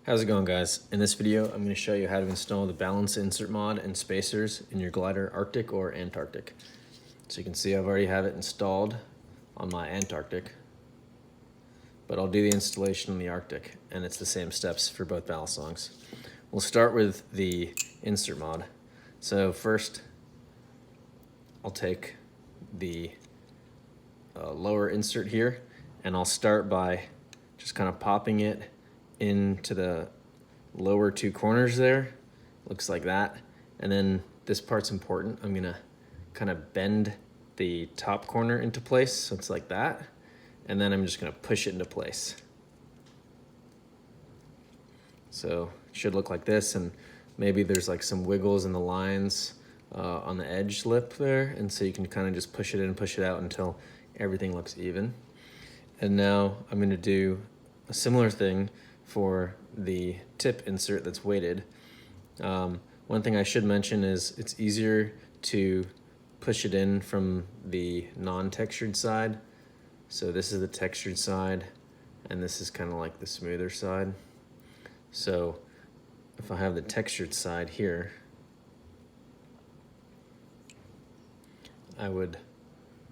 How's it going, guys? In this video, I'm going to show you how to install the balance insert mod and spacers in your Glidr Arctic or Antarctic. So you can see I've already have it installed on my Antarctic, but I'll do the installation in the Arctic, and it's the same steps for both ballast songs. We'll start with the insert mod. So first, I'll take the lower insert here, and I'll start by just kind of popping it into the lower two corners there. Looks like that. And then this part's important. I'm gonna kind of bend the top corner into place, so it's like that. And then I'm just gonna push it into place. So it should look like this, and maybe there's like some wiggles in the lines on the edge lip there, and so you can kind of just push it in and push it out until everything looks even. And now I'm gonna do a similar thing for the tip insert that's weighted. One thing I should mention is it's easier to push it in from the non-textured side. So this is the textured side, and this is kind of like the smoother side. So if I have the textured side here, I would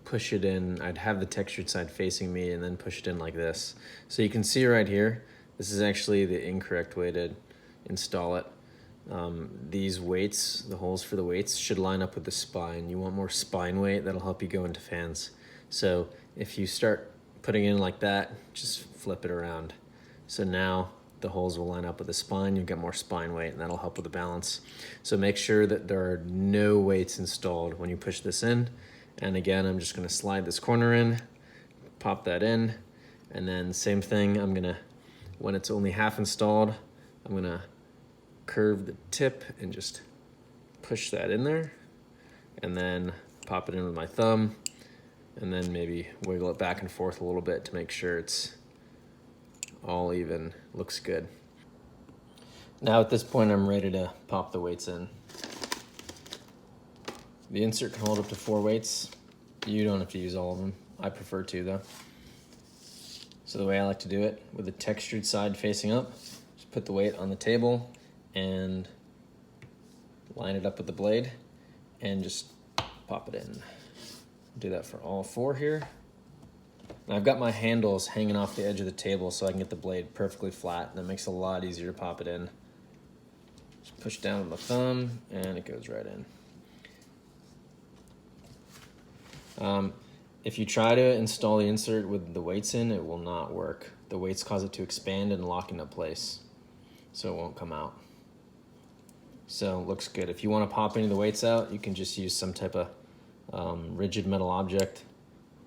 push it in. I'd have the textured side facing me and then push it in like this. So you can see right here, this is actually the incorrect way to install it. These weights, the holes for the weights, should line up with the spine. You want more spine weight, that'll help you go into fans. So if you start putting it in like that, just flip it around. So now the holes will line up with the spine, you'll get more spine weight, and that'll help with the balance. So make sure that there are no weights installed when you push this in. And again, I'm just gonna slide this corner in, pop that in, and then same thing, I'm gonna, when it's only half installed, I'm gonna curve the tip and just push that in there, and then pop it in with my thumb, and then maybe wiggle it back and forth a little bit to make sure it's all even, looks good. Now at this point, I'm ready to pop the weights in. The insert can hold up to 4 weights. You don't have to use all of them. I prefer to though. So the way I like to do it, with the textured side facing up, just put the weight on the table and line it up with the blade and just pop it in. Do that for all 4 here. And I've got my handles hanging off the edge of the table so I can get the blade perfectly flat. That makes it a lot easier to pop it in. Just push down with my thumb and it goes right in. If you try to install the insert with the weights in, it will not work. The weights cause it to expand and lock into place, so it won't come out. So it looks good. If you want to pop any of the weights out, you can just use some type of rigid metal object.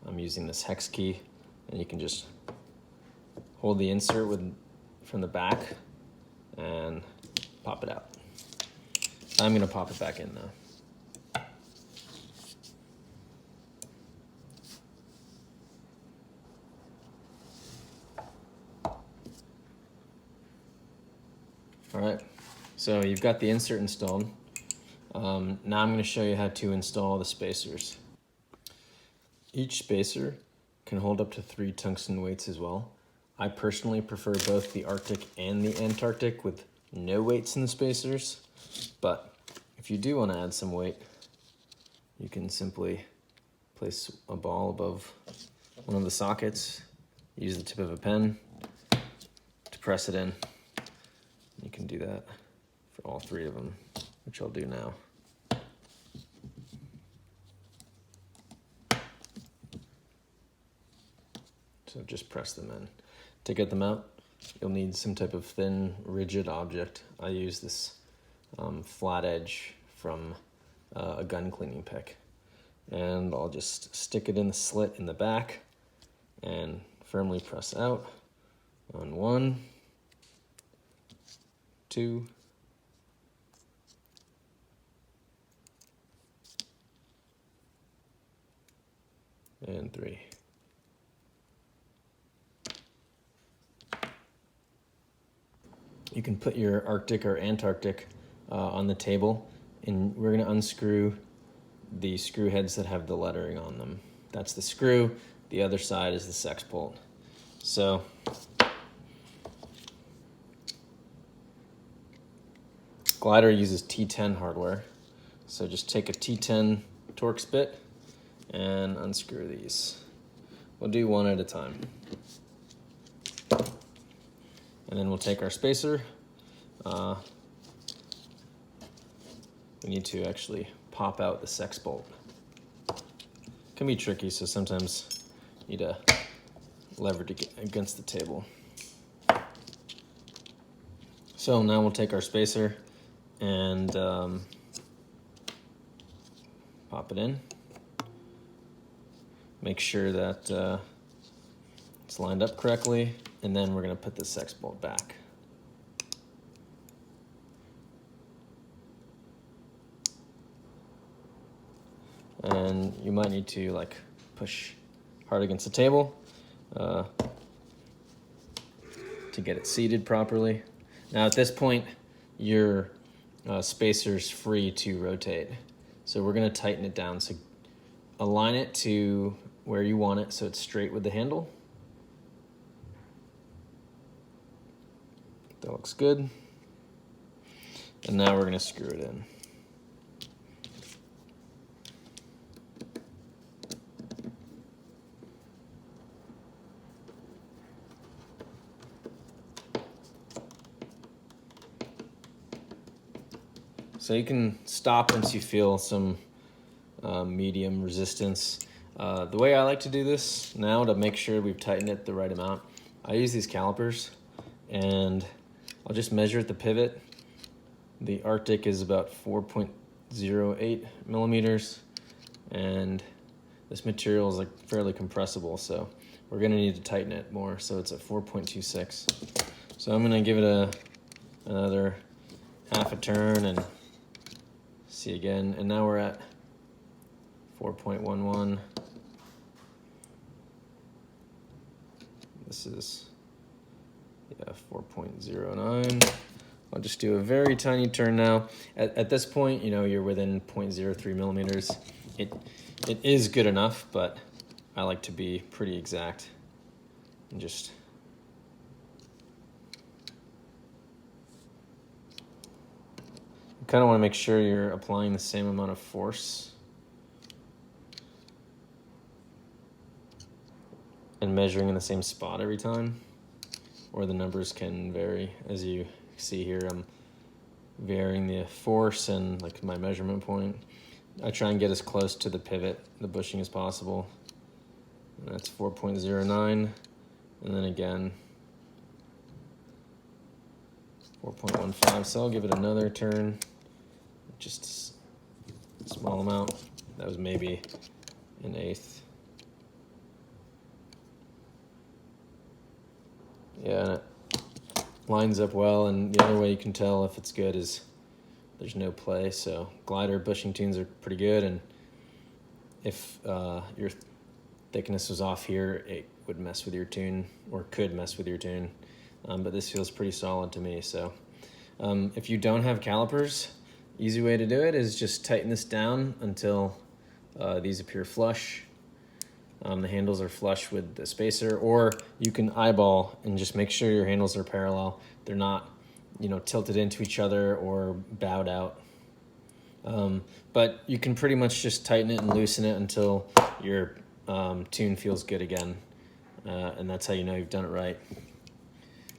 I'm using this hex key, and you can just hold the insert from the back and pop it out. I'm gonna pop it back in though. All right, so you've got the insert installed. Now I'm going to show you how to install the spacers. Each spacer can hold up to 3 tungsten weights as well. I personally prefer both the Arctic and the Antarctic with no weights in the spacers, but if you do want to add some weight, you can simply place a ball above one of the sockets, use the tip of a pen to press it in. You can do that for all 3 of them, which I'll do now. So just press them in. To get them out, you'll need some type of thin, rigid object. I use this flat edge from a gun cleaning pick. And I'll just stick it in the slit in the back and firmly press out on 1, 2, and 3. You can put your Arctic or Antarctic on the table, and we're going to unscrew the screw heads that have the lettering on them. That's the screw. The other side is the sex bolt. So Glidr uses T10 hardware. So just take a T10 Torx bit and unscrew these. We'll do one at a time. And then we'll take our spacer. We need to actually pop out the sex bolt. Can be tricky, so sometimes you need to lever to get against the table. So now we'll take our spacer and pop it in. Make sure that it's lined up correctly, and then we're going to put the sex bolt back. And you might need to like push hard against the table to get it seated properly. Now at this point, your spacer's free to rotate. So we're going to tighten it down. So align it to where you want it so it's straight with the handle. That looks good. And now we're going to screw it in. So you can stop once you feel some medium resistance. The way I like to do this now to make sure we've tightened it the right amount, I use these calipers and I'll just measure at the pivot. The Arctic is about 4.08 millimeters, and this material is like fairly compressible, so we're gonna need to tighten it more, so it's at 4.26. So I'm gonna give it another half a turn and see again, and now we're at 4.11. This is 4.09. I'll just do a very tiny turn now. At this point, you know, you're within 0.03 millimeters. It is good enough, but I like to be pretty exact and just you kind of want to make sure you're applying the same amount of force and measuring in the same spot every time, or the numbers can vary. As you see here, I'm varying the force and like my measurement point. I try and get as close to the pivot, the bushing, as possible. And that's 4.09, and then again 4.15. So I'll give it another turn, just a small amount. That was maybe an eighth. Yeah, and it lines up well, and the other way you can tell if it's good is there's no play. So Glidr bushing tunes are pretty good, and if your thickness was off here, it would mess with your tune, or could mess with your tune. But this feels pretty solid to me. So if you don't have calipers, easy way to do it is just tighten this down until these appear flush. The handles are flush with the spacer, or you can eyeball and just make sure your handles are parallel. They're not, you know, tilted into each other or bowed out. But you can pretty much just tighten it and loosen it until your tune feels good again. And that's how you know you've done it right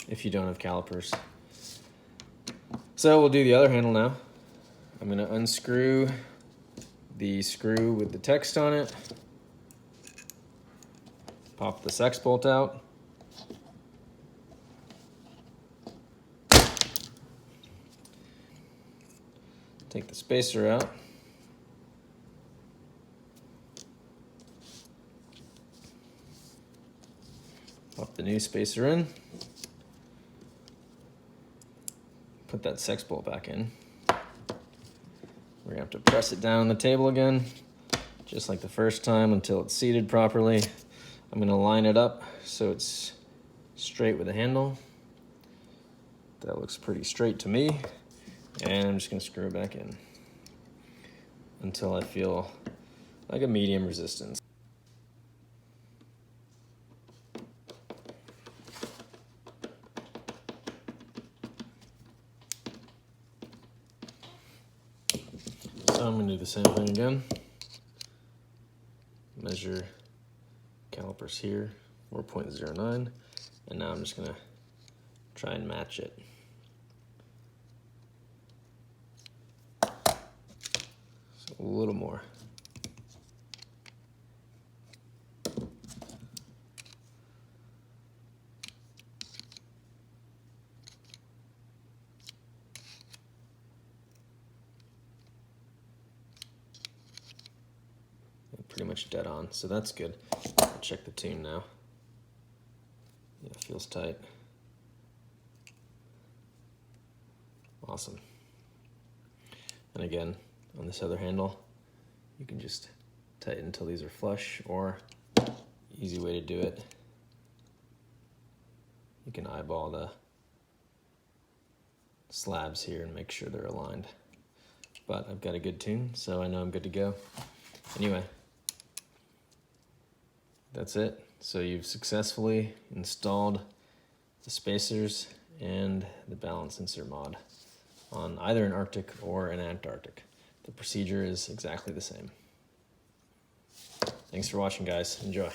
if you don't have calipers. So we'll do the other handle now. I'm going to unscrew the screw with the text on it. Pop the sex bolt out. Take the spacer out. Pop the new spacer in. Put that sex bolt back in. We're gonna have to press it down on the table again, just like the first time, until it's seated properly. I'm gonna line it up so it's straight with the handle. That looks pretty straight to me. And I'm just gonna screw it back in until I feel like a medium resistance. So I'm going to do the same thing again. Measure calipers here, 4.09, and now I'm just going to try and match it. So a little more. Pretty much dead on, so that's good. I'll check the tune now. Yeah, it feels tight. Awesome. And again, on this other handle, you can just tighten until these are flush, or easy way to do it, you can eyeball the slabs here and make sure they're aligned. But I've got a good tune, so I know I'm good to go. Anyway, that's it. So you've successfully installed the spacers and the balance insert mod on either an Arctic or an Antarctic. The procedure is exactly the same. Thanks for watching, guys. Enjoy.